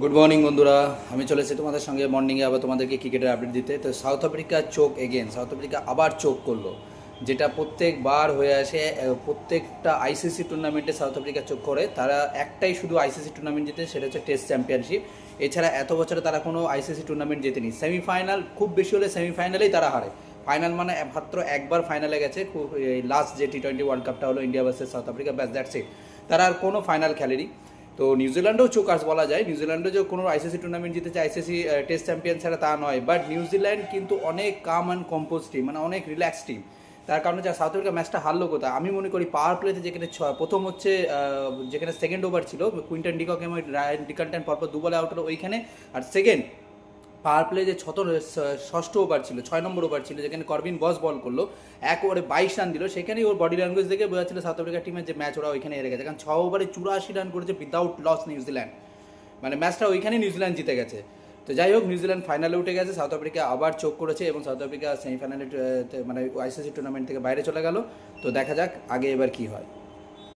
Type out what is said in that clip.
Good morning বন্ধুরা, আমি চলে এসেছি তোমাদের সঙ্গে মর্নিংয়ে আবার তোমাদেরকে ক্রিকেটের আপডেট দিতে। তো সাউথ আফ্রিকা চোক এগেন, সাউথ আফ্রিকা আবার চোক করলো, যেটা প্রত্যেকবার হয়ে আসে। প্রত্যেকটা আইসিসি টুর্নামেন্টে সাউথ আফ্রিকা চোক করে। তারা একটাই শুধু আইসিসি টুর্নামেন্ট জিতে, সেটা হচ্ছে টেস্ট চ্যাম্পিয়নশিপ। এছাড়া এত বছরে তারা কোনো আইসিসি টুর্নামেন্ট জেতেনি। সেমিফাইনাল, খুব বেশি হলে সেমিফাইনালেই তারা হারে। ফাইনাল মানে মাত্র একবার ফাইনালে গেছে, খুব লাস্ট যে টি-20 ওয়ার্ল্ড কাপটা হলো ইন্ডিয়া ভার্সেস সাউথ আফ্রিকা, ব্যাস দ্যাটস ইট। তারা আর কোনো ফাইনাল খেলেনি। তো নিউজিল্যান্ডও চোকার্স বলা যায়, নিউজিল্যান্ডও যে কোনো আইসিসি টুর্নামেন্ট জিতেছে, আইসিসি টেস্ট চ্যাম্পিয়ন ছাড়া তা নয়। বাট নিউজিল্যান্ড কিন্তু অনেক কাম অ্যান্ড কম্পোজ টিম, মানে অনেক রিল্যাক্স টিম। তার কারণে যা সাউথ আফ্রিকা ম্যাচটা হারলো কোথায়, আমি মনে করি পাওয়ার প্লেতে, যেখানে প্রথম হচ্ছে যেখানে সেকেন্ড ওভার ছিল, কুইন্টন ডিকক এবং রায়ান ডিকান্টন পরপর দু বলে আউট হলো ওইখানে। আর সেকেন্ড পাওয়ার প্লে যে ষষ্ঠ ওভার ছিল, 6 নম্বর ওভার ছিল, যেখানে করবিন বস বল করলো, 1 ওভারে 22 রান দিল। সেখানেই ওর বডি ল্যাঙ্গুয়েজ দেখে বোঝা ছিল সাউথ আফ্রিকা টিমের যে ম্যাচ ওরা ওইখানে হেরে গেছে। কারণ 6 ওভারে 84 রান করেছে উইদাউট লস নিউজিল্যান্ড, মানে ম্যাচটা ওইখানেই নিউজিল্যান্ড জিতে গেছে। তো যাই হোক, নিউজিল্যান্ড ফাইনালে উঠে গেছে, সাউথ আফ্রিকা আবার চোখ করেছে এবং সাউথ আফ্রিকা সেমিফাইনালে মানে আইসিসি টুর্নামেন্ট থেকে বাইরে চলে গেল। তো দেখা যাক আগে এবার কী হয়।